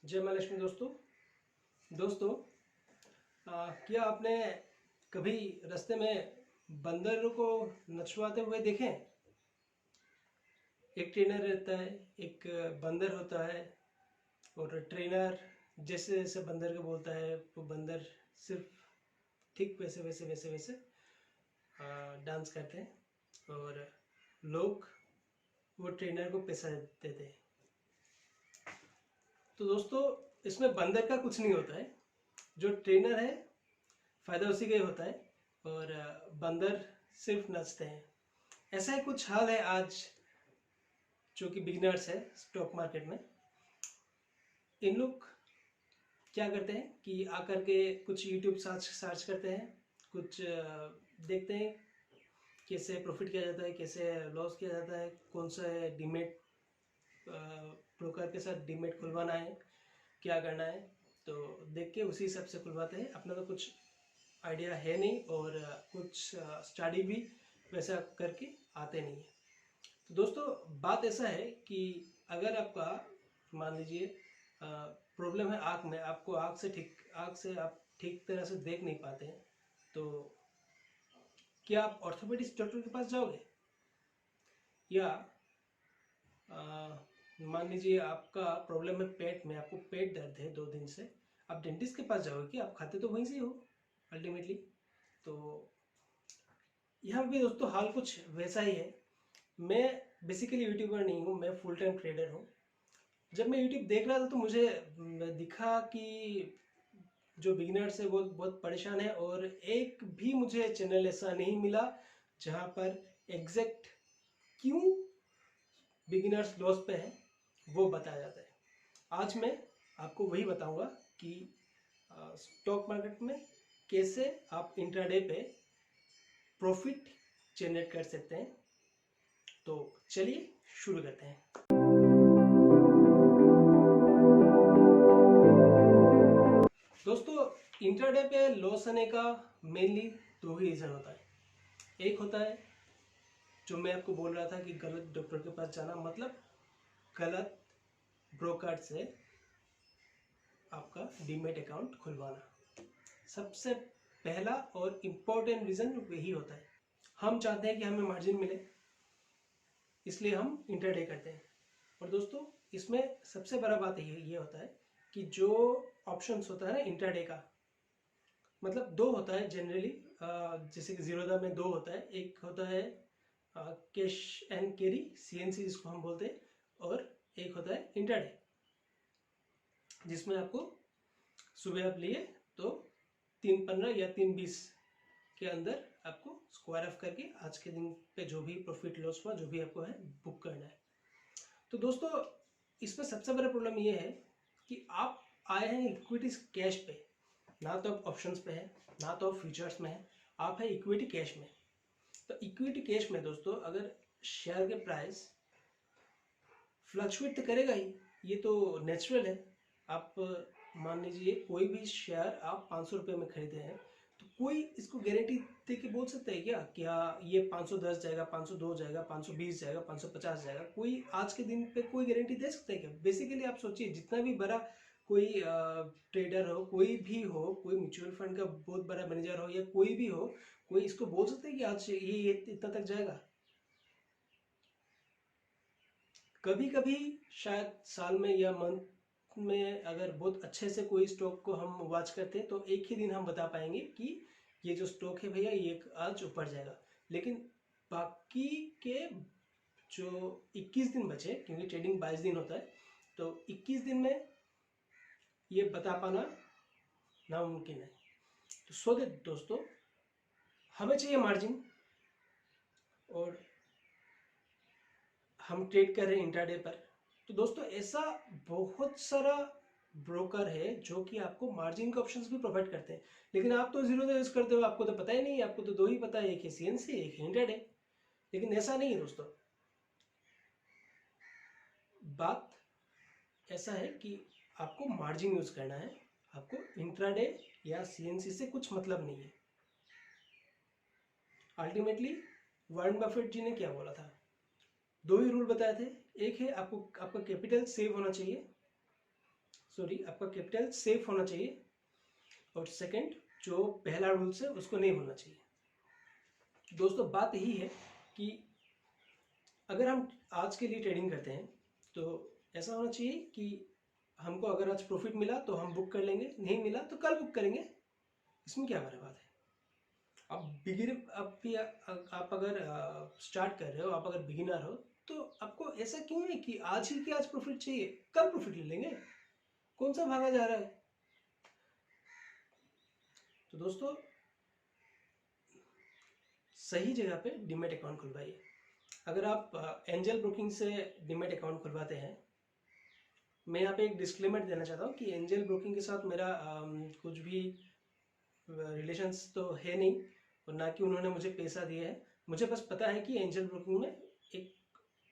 जय माँ लक्ष्मी। दोस्तों क्या आपने कभी रास्ते में बंदरों को नचवाते हुए देखे? एक ट्रेनर रहता है, एक बंदर होता है, और ट्रेनर जैसे जैसे बंदर को बोलता है वो बंदर सिर्फ ठीक वैसे वैसे वैसे वैसे डांस करते हैं, और लोग वो ट्रेनर को पैसा देते हैं। तो दोस्तों, इसमें बंदर का कुछ नहीं होता है। जो ट्रेनर है फायदा उसी का ही होता है, और बंदर सिर्फ नचते हैं। ऐसा ही कुछ हाल है आज जो कि बिगिनर्स है स्टॉक मार्केट में। इन लोग क्या करते हैं कि आकर के कुछ यूट्यूब सर्च करते हैं, कुछ देखते हैं कैसे प्रॉफिट किया जाता है, कैसे लॉस किया जाता है, कौन सा डीमेट ब्रोकर के साथ डीमेट खुलवाना है, क्या करना है। तो देख के उसी हिसाब से खुलवाते हैं। अपना तो कुछ आइडिया है नहीं, और कुछ स्टडी भी वैसा करके आते नहीं है। तो दोस्तों, बात ऐसा है कि अगर आपका मान लीजिए प्रॉब्लम है आँख में, आपको आँख से आप ठीक तरह से देख नहीं पाते हैं, तो क्या आप ऑर्थोपेडिक्स डॉक्टर के पास जाओगे? या मान लीजिए आपका प्रॉब्लम है पेट में, आपको पेट दर्द है 2 दिन से, आप डेंटिस्ट के पास जाओगे? कि आप खाते तो वहीं से हो अल्टीमेटली। तो यहाँ भी दोस्तों हाल कुछ वैसा ही है। मैं बेसिकली यूट्यूबर नहीं हूँ, मैं फुल टाइम ट्रेडर हूँ। जब मैं यूट्यूब देख रहा था तो मुझे दिखा कि जो बिगिनर्स है वो बहुत परेशान है, और एक भी मुझे चैनल ऐसा नहीं मिला जहाँ पर एग्जैक्ट क्यों बिगिनर्स लॉस पे है वो बताया जाता है। आज मैं आपको वही बताऊंगा कि स्टॉक मार्केट में कैसे आप इंट्राडे पे प्रॉफिट जनरेट कर सकते हैं। तो चलिए शुरू करते हैं। दोस्तों, इंट्राडे पे लॉस आने का मेनली 2 ही रीज़न होता है। एक होता है जो मैं आपको बोल रहा था कि गलत डॉक्टर के पास जाना, मतलब गलत ब्रोकर से आपका डीमेट अकाउंट खुलवाना। सबसे पहला और इम्पोर्टेंट रीज़न वही होता है। हम चाहते हैं कि हमें मार्जिन मिले, इसलिए हम इंट्राडे करते हैं। और दोस्तों, इसमें सबसे बड़ा बात ये होता है कि जो ऑप्शंस होता है ना इंट्राडे का, मतलब 2 होता है जनरली। जैसे कि जीरोधा में 2 होता है। एक होता है कैश एंड कैरी, सीएनसी जिसको हम बोलते हैं, और एक होता है इंट्राडे, जिसमें आपको सुबह आप लिए तो 3:15 या 3:20 के अंदर आपको स्क्वायर ऑफ करके आज के दिन पे जो भी प्रॉफिट लॉस हुआ, जो भी आपको है, बुक करना है। तो दोस्तों, इसमें सबसे बड़ा प्रॉब्लम ये है कि आप आए हैं इक्विटीज कैश पे, ना तो आप ऑप्शंस पे है, ना तो आप फ्यूचर्स में है, आप है इक्विटी कैश में। तो इक्विटी कैश में दोस्तों, अगर शेयर के प्राइस फ्लक्चुएट तो करेगा ही, ये तो नेचुरल है। आप मान लीजिए कोई भी शेयर आप 500 रुपये में खरीदे हैं, तो कोई इसको गारंटी दे के बोल सकता है क्या ये 510 जाएगा, 502 जाएगा, 520 जाएगा, 550 जाएगा? कोई आज के दिन पे कोई गारंटी दे सकता है क्या? बेसिकली आप सोचिए, जितना भी बड़ा कोई ट्रेडर हो, कोई भी हो, कोई म्यूचुअल फंड का बहुत बड़ा मैनेजर हो, या कोई भी हो, कोई इसको बोल सकता है कि आज ये इतना तक जाएगा? कभी कभी शायद साल में या मंथ में अगर बहुत अच्छे से कोई स्टॉक को हम वॉच करते हैं तो एक ही दिन हम बता पाएंगे कि ये जो स्टॉक है भैया ये आज ऊपर जाएगा। लेकिन बाकी के जो 21 दिन बचे, क्योंकि ट्रेडिंग 22 दिन होता है, तो 21 दिन में ये बता पाना नामुमकिन है। तो सो दैट दोस्तों, हमें चाहिए मार्जिन, और हम ट्रेड कर रहे हैं इंट्राडे पर। तो दोस्तों, ऐसा बहुत सारा ब्रोकर है जो कि आपको मार्जिन के ऑप्शंस भी प्रोवाइड करते हैं, लेकिन आप तो जीरो यूज करते हो, आपको तो पता ही नहीं। आपको तो 2 ही पता है, एक है सीएनसी, एक है इंट्राडे। लेकिन ऐसा नहीं है दोस्तों। बात ऐसा है कि आपको मार्जिन यूज करना है, आपको इंट्राडे या सीएनसी से कुछ मतलब नहीं है। अल्टीमेटली वॉरेन बफेट जी ने क्या बोला था? 2 ही रूल बताए थे। एक है आपको आपका कैपिटल सेव होना चाहिए, आपका कैपिटल सेफ होना चाहिए, और सेकंड जो पहला रूल्स है उसको नहीं भूलना चाहिए। दोस्तों बात यही है कि अगर हम आज के लिए ट्रेडिंग करते हैं तो ऐसा होना चाहिए कि हमको अगर आज प्रॉफिट मिला तो हम बुक कर लेंगे, नहीं मिला तो कल बुक करेंगे। इसमें क्या बड़ी बात है? आप अगर स्टार्ट कर रहे हो, आप अगर बिगिनर हो, तो आपको ऐसा क्यों है कि आज ही के आज प्रॉफिट चाहिए, कल प्रॉफिट ले लेंगे, कौन सा भागा जा रहा है? तो दोस्तों सही जगह पे डीमैट अकाउंट खुलवाइए। अगर आप एंजल ब्रोकिंग से डीमैट अकाउंट खुलवाते हैं, मैं यहाँ पे एक डिस्क्लेमर देना चाहता हूँ कि एंजल ब्रोकिंग के साथ मेरा कुछ भी रिलेशंस तो है नहीं, और ना कि उन्होंने मुझे पैसा दिया है। मुझे बस पता है कि एंजल ब्रोकिंग में एक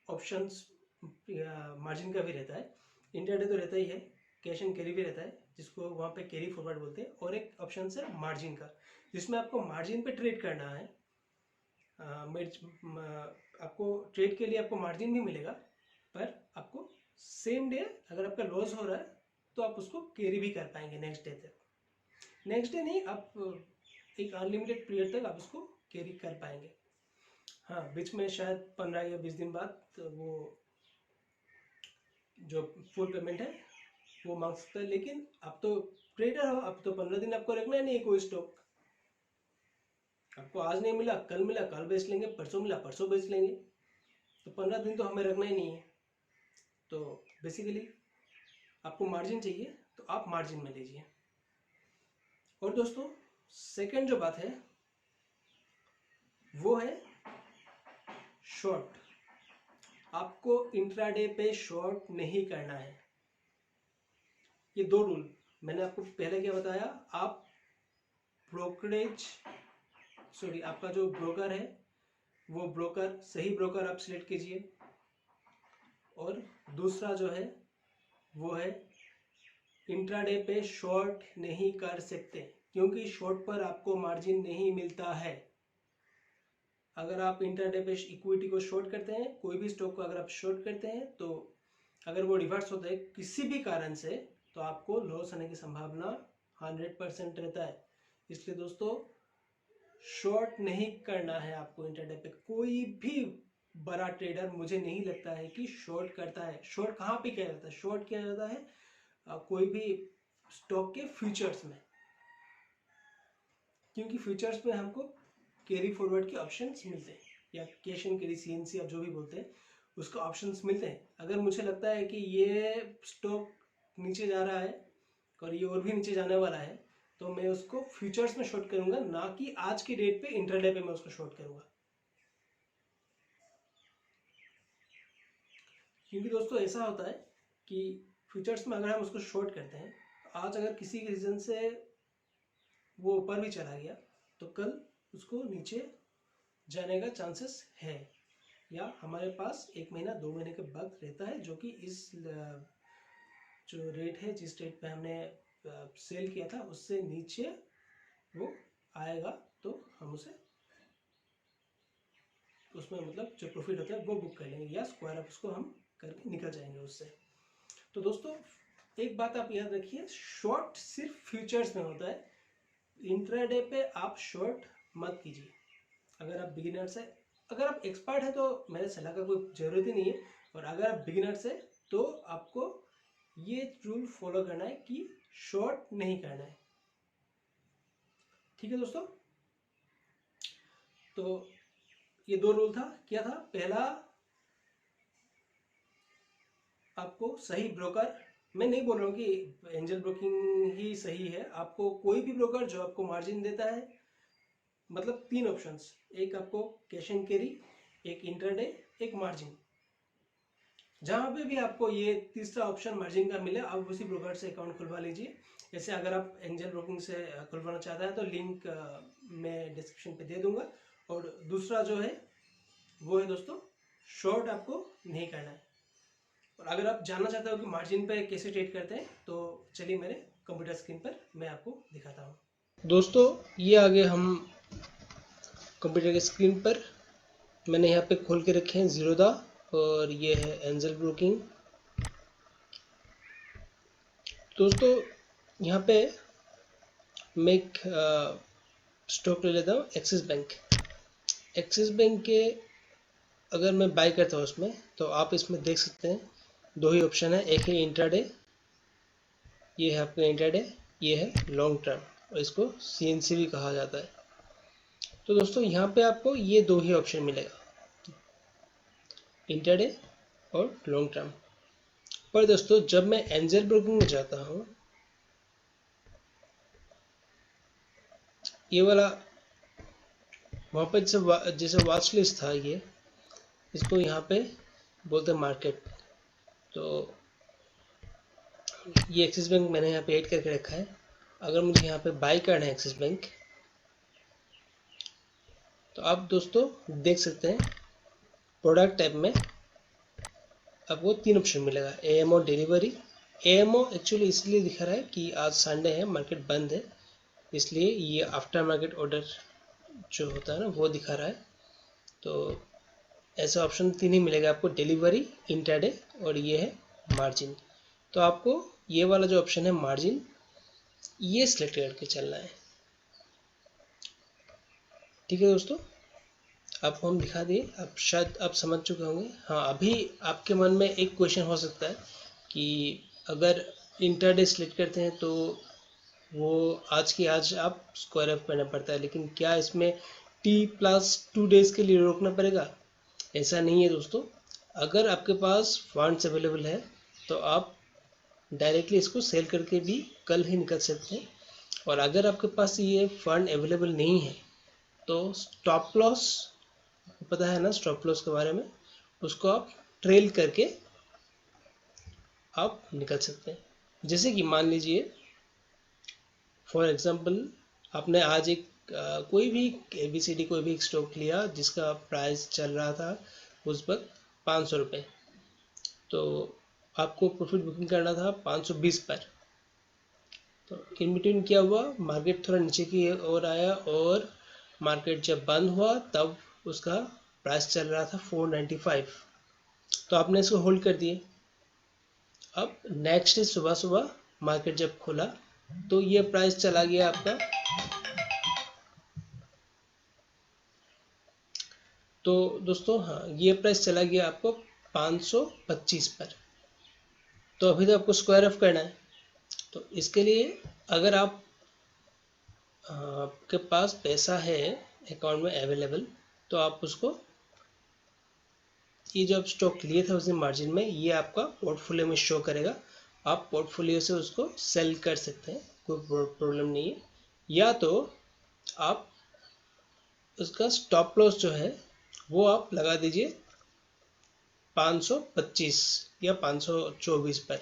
ऑप्शंस मार्जिन का भी रहता है, इंटरडे तो रहता ही है, कैश एंड कैरी भी रहता है जिसको वहाँ पे कैरी फॉरवर्ड बोलते हैं, और एक ऑप्शन है मार्जिन का जिसमें आपको मार्जिन पे ट्रेड करना है। आपको ट्रेड के लिए आपको मार्जिन भी मिलेगा, पर आपको सेम डे अगर आपका लॉस हो रहा है तो आप उसको कैरी भी कर पाएंगे नेक्स्ट डे तक। नेक्स्ट डे नहीं, आप एक अनलिमिटेड पीरियड तक आप उसको कैरी कर पाएंगे। हाँ, बीच में शायद 15 या 20 दिन बाद वो जो फुल पेमेंट है वो मांग सकता है, लेकिन आप तो ट्रेडर हो, अब तो 15 दिन आपको रखना ही नहीं है कोई स्टॉक। आपको आज नहीं मिला, कल बेच लेंगे, परसों मिला परसों बेच लेंगे, तो 15 दिन तो हमें रखना ही नहीं है। तो बेसिकली आपको मार्जिन चाहिए तो आप मार्जिन में लीजिए। और दोस्तों सेकंड जो बात है वो है शॉर्ट। आपको इंट्राडे पे शॉर्ट नहीं करना है। ये दो रूल मैंने आपको पहले क्या बताया, आप आपका जो ब्रोकर है वो सही ब्रोकर आप सिलेक्ट कीजिए, और दूसरा जो है वो है इंट्राडे पे शॉर्ट नहीं कर सकते, क्योंकि शॉर्ट पर आपको मार्जिन नहीं मिलता है। अगर आप इंट्राडे पे इक्विटी को शॉर्ट करते हैं, कोई भी स्टॉक को अगर आप शॉर्ट करते हैं, तो अगर वो रिवर्स होता है किसी भी कारण से, तो आपको लॉस होने की संभावना 100% रहता है। इसलिए दोस्तों शॉर्ट नहीं करना है आपको इंट्राडे पे। कोई भी बड़ा ट्रेडर मुझे नहीं लगता है कि शॉर्ट करता है। शॉर्ट कहाँ पे किया जाता है? शॉर्ट किया जाता है कोई भी स्टॉक के फ्यूचर्स में, क्योंकि फ्यूचर्स में हमको कैरी फॉरवर्ड के ऑप्शंस मिलते हैं, या कैश एंड कैरी CNC आप जो भी बोलते हैं उसका ऑप्शंस मिलते हैं। अगर मुझे लगता है कि ये स्टॉक नीचे जा रहा है और ये और भी नीचे जाने वाला है, तो मैं उसको फ्यूचर्स में शॉर्ट करूंगा, ना कि आज की डेट पे इंट्राडे पे मैं उसको शॉर्ट करूंगा। क्योंकि दोस्तों ऐसा होता है कि फ्यूचर्स में अगर हम उसको शॉर्ट करते हैं, आज अगर किसी रीजन से वो ऊपर भी चला गया तो कल उसको नीचे जाने का चांसेस है, या हमारे पास 1 महीना 2 महीने के वक्त रहता है, जो कि इस जो रेट है, जिस रेट पे हमने सेल किया था उससे नीचे वो आएगा, तो हम उसमें मतलब जो प्रॉफिट होता है वो बुक कर लेंगे, या स्क्वायर अप उसको हम करके निकल जाएंगे उससे। तो दोस्तों एक बात आप याद रखिए, शॉर्ट सिर्फ फ्यूचर्स में होता है, इंट्राडे पे आप शॉर्ट मत कीजिए। अगर आप बिगिनर्स है, अगर आप एक्सपर्ट है तो मेरे सलाह का कोई ज़रूरत ही नहीं है, और अगर आप बिगिनर्स है तो आपको ये रूल फॉलो करना है कि शॉर्ट नहीं करना है। ठीक है दोस्तों, तो ये दो रूल था। क्या था? पहला, आपको सही ब्रोकर, मैं नहीं बोल रहा हूँ कि एंजल ब्रोकिंग ही सही है, आपको कोई भी ब्रोकर जो आपको मार्जिन देता है, मतलब 3 ऑप्शंस, एक आपको कैश एंड कैरी, एक इंटरडे, एक मार्जिन, जहां पे भी आपको ये तीसरा ऑप्शन मार्जिन का मिले आप उसी ब्रोकर से अकाउंट खुलवा लीजिए। जैसे अगर आप एंजल ब्रोकिंग से खुलवाना चाहता है तो लिंक मैं डिस्क्रिप्शन पे दे दूंगा। और दूसरा जो है वो है दोस्तों, शॉर्ट आपको नहीं करना है। और अगर आप जानना चाहते हो कि मार्जिन पे कैसे ट्रेड करते हैं, तो चलिए मेरे कंप्यूटर स्क्रीन पर मैं आपको दिखाता हूँ। दोस्तों ये आगे हम कंप्यूटर की स्क्रीन पर मैंने यहाँ पे खोल के रखे हैं ज़ीरोधा, और ये है एंजल ब्रोकिंग। दोस्तों यहाँ पे मैं एक स्टॉक ले लेता हूँ एक्सिस बैंक। एक्सिस बैंक के अगर मैं बाय करता हूँ उसमें, तो आप इसमें देख सकते हैं दो ही ऑप्शन है, एक है इंट्राडे, ये है आपका इंट्राडे, ये है लॉन्ग टर्म और इसको CNC भी कहा जाता है। तो दोस्तों यहाँ पे आपको ये दो ही ऑप्शन मिलेगा, इंट्राडे और लॉन्ग टर्म। पर दोस्तों जब मैं एंजल ब्रोकिंग में जाता हूँ, ये वाला वहाँ पर जैसे वॉच लिस्ट था, ये इसको यहाँ पे बोलते हैं मार्केट। तो ये एक्सिस बैंक मैंने यहाँ पे ऐड करके रखा है। अगर मुझे यहाँ पे बाय करना है एक्सिस बैंक, तो आप दोस्तों देख सकते हैं प्रोडक्ट टैब में आपको 3 ऑप्शन मिलेगा, AMO डिलीवरी। AMO एक्चुअली इसलिए दिखा रहा है कि आज संडे है, मार्केट बंद है, इसलिए ये आफ्टर मार्केट ऑर्डर जो होता है ना वो दिखा रहा है। तो ऐसा ऑप्शन 3 ही मिलेगा आपको, डिलीवरी, इंट्राडे और ये है मार्जिन। तो आपको ये वाला जो ऑप्शन है मार्जिन, ये सिलेक्ट करके चलना है। ठीक है दोस्तों, आपको हम दिखा दिए, अब शायद आप समझ चुके होंगे। हाँ, अभी आपके मन में एक क्वेश्चन हो सकता है कि अगर इंट्राडे सिलेक्ट करते हैं तो वो आज की आज आप स्क्वायर ऑफ करना पड़ता है, लेकिन क्या इसमें T+2 डेज के लिए रोकना पड़ेगा? ऐसा नहीं है दोस्तों। अगर आपके पास फंड्स अवेलेबल है तो आप डायरेक्टली इसको सेल करके भी कल ही निकल सकते हैं। और अगर आपके पास ये फंड अवेलेबल नहीं है तो स्टॉप लॉस, पता है ना स्टॉप लॉस के बारे में, उसको आप ट्रेल करके आप निकल सकते हैं। जैसे कि मान लीजिए फॉर एग्जांपल आपने आज एक कोई भी ABCD कोई भी एक स्टॉक लिया जिसका प्राइस चल रहा था उस वक्त 500 रुपये, तो आपको प्रॉफिट बुकिंग करना था 520 पर। तो इन बिटवीन क्या हुआ, मार्केट थोड़ा नीचे की ओर आया और मार्केट जब बंद हुआ तब उसका प्राइस चल रहा था 495, तो आपने इसको होल्ड कर दिए। अब नेक्स्ट डे सुबह सुबह मार्केट जब खुला तो ये प्राइस चला गया आपका, तो दोस्तों हाँ ये प्राइस चला गया आपको 525 पर। तो अभी तो आपको स्क्वायर ऑफ करना है। तो इसके लिए अगर आपके पास पैसा है अकाउंट में अवेलेबल, तो आप उसको, ये जो आप स्टॉक लिए थे उस मार्जिन में, ये आपका पोर्टफोलियो में शो करेगा। आप पोर्टफोलियो से उसको सेल कर सकते हैं, कोई प्रॉब्लम नहीं है। या तो आप उसका स्टॉप लॉस जो है वो आप लगा दीजिए 525 या 524 पर।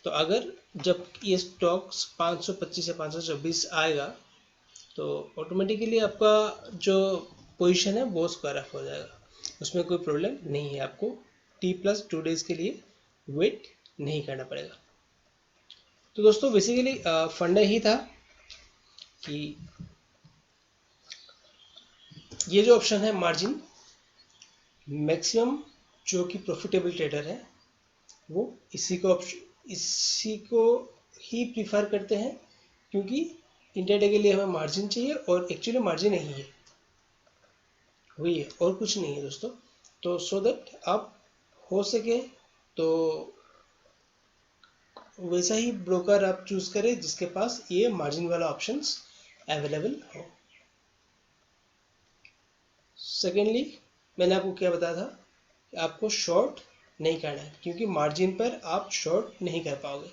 तो अगर जब ये स्टॉक्स 525 या 524 आएगा तो ऑटोमेटिकली आपका जो पोजीशन है वो स्क्वायर ऑफ हो जाएगा, उसमें कोई प्रॉब्लम नहीं है। आपको T+2 डेज के लिए वेट नहीं करना पड़ेगा। तो दोस्तों बेसिकली फंडा ही था कि ये जो ऑप्शन है मार्जिन, मैक्सिमम जो कि प्रॉफिटेबल ट्रेडर है वो इसी को ही प्रीफर करते हैं, क्योंकि इंट्राडे के लिए हमें मार्जिन चाहिए और एक्चुअली मार्जिन यही है, वही है और कुछ नहीं है दोस्तों। तो सो दैट आप हो सके तो वैसा ही ब्रोकर आप चूज करें जिसके पास ये मार्जिन वाला ऑप्शंस अवेलेबल हो। सेकेंडली मैंने आपको क्या बताया था कि आपको शॉर्ट नहीं करना है, क्योंकि मार्जिन पर आप शॉर्ट नहीं कर पाओगे,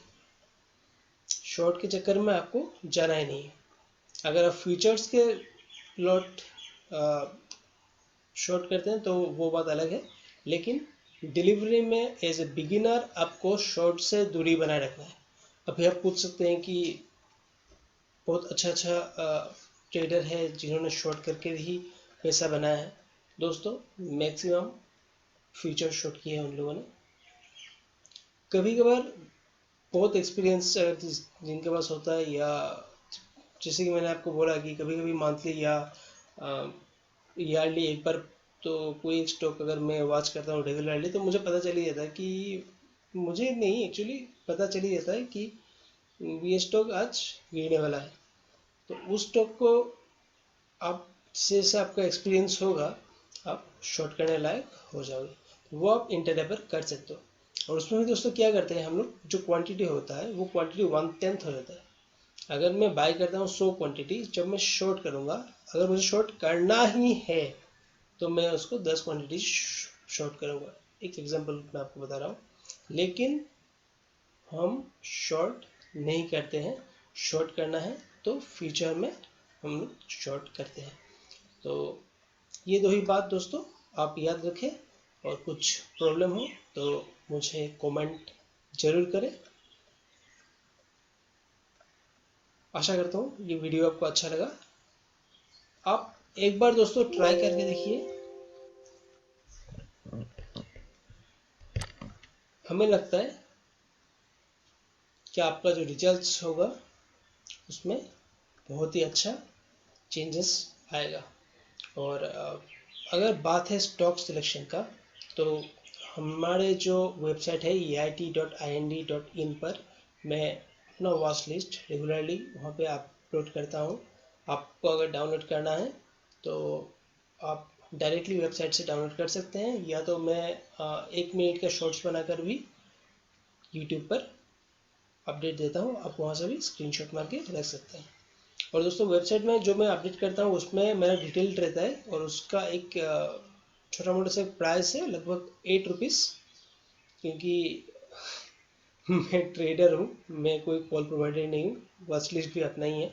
शॉर्ट के चक्कर में आपको जाना ही नहीं है। अगर आप फ्यूचर्स के लॉट शॉर्ट करते हैं तो वो बात अलग है, लेकिन डिलीवरी में एज ए बिगिनर आपको शॉर्ट से दूरी बनाए रखना है। अभी आप पूछ सकते हैं कि बहुत अच्छा ट्रेडर है जिन्होंने शॉर्ट करके ही पैसा बनाया है। दोस्तों मैक्सिमम फ्यूचर शॉर्ट किया है उन लोगों ने। कभी कभार बहुत एक्सपीरियंस जिनके पास होता है, या जैसे कि मैंने आपको बोला कि कभी कभी मंथली या ईयरली एक बार तो कोई स्टॉक अगर मैं वॉच करता हूँ रेगुलरली, तो मुझे पता चल ही जाता है कि, मुझे नहीं एक्चुअली पता चल ही जाता है कि ये स्टॉक आज गिरने वाला है, तो उस स्टॉक को आप से आपका एक्सपीरियंस होगा, आप शॉर्ट करने लायक हो जाओगे, वो आप इंटरडे पर कर सकते हो। और उसमें भी दोस्तों क्या करते हैं हम लोग, जो क्वांटिटी होता है वो क्वांटिटी 1/10 हो जाता है। अगर मैं बाय करता हूँ 100 क्वांटिटी, जब मैं शॉर्ट करूँगा, अगर मुझे शॉर्ट करना ही है तो मैं उसको 10 क्वांटिटी शॉर्ट करूँगा। एक एग्जांपल मैं आपको बता रहा हूँ, लेकिन हम शॉर्ट नहीं करते हैं। शॉर्ट करना है तो फ्यूचर में हम लोग शॉर्ट करते हैं। तो ये दो ही बात दोस्तों आप याद रखें, और कुछ प्रॉब्लम हो तो मुझे कमेंट जरूर करें। आशा करता हूँ ये वीडियो आपको अच्छा लगा। आप एक बार दोस्तों ट्राई करके देखिए। हमें लगता है कि आपका जो रिजल्ट्स होगा उसमें बहुत ही अच्छा चेंजेस आएगा। और अगर बात है स्टॉक सिलेक्शन का, तो हमारे जो वेबसाइट है eit.ind.in पर मैं अपना वॉच लिस्ट रेगुलरली वहाँ पे अपलोड करता हूँ। आपको अगर डाउनलोड करना है तो आप डायरेक्टली वेबसाइट से डाउनलोड कर सकते हैं, या तो मैं 1 मिनट का शॉर्ट्स बनाकर भी यूट्यूब पर अपडेट देता हूँ, आप वहाँ से भी स्क्रीनशॉट मार के रख सकते हैं। और दोस्तों वेबसाइट में जो मैं अपडेट करता हूँ उसमें मेरा डिटेल रहता है, और उसका एक छोटा मोटा सा प्राइस है, लगभग 8 रुपीज़, क्योंकि मैं ट्रेडर हूँ, मैं कोई कॉल प्रोवाइडर नहीं हूँ, वॉच लिस्ट भी अपना ही है।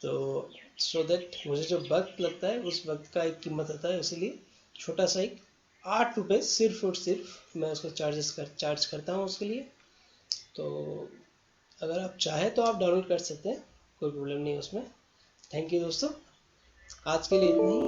तो सो दैट मुझे जो वक्त लगता है उस वक्त का एक कीमत आता है, इसलिए छोटा सा एक 8 रुपये सिर्फ और सिर्फ मैं उसको चार्ज करता हूँ उसके लिए। तो अगर आप चाहें तो आप डाउनलोड कर सकते हैं, कोई प्रॉब्लम नहीं है उसमें। थैंक यू दोस्तों, आज के लिए इतना ही।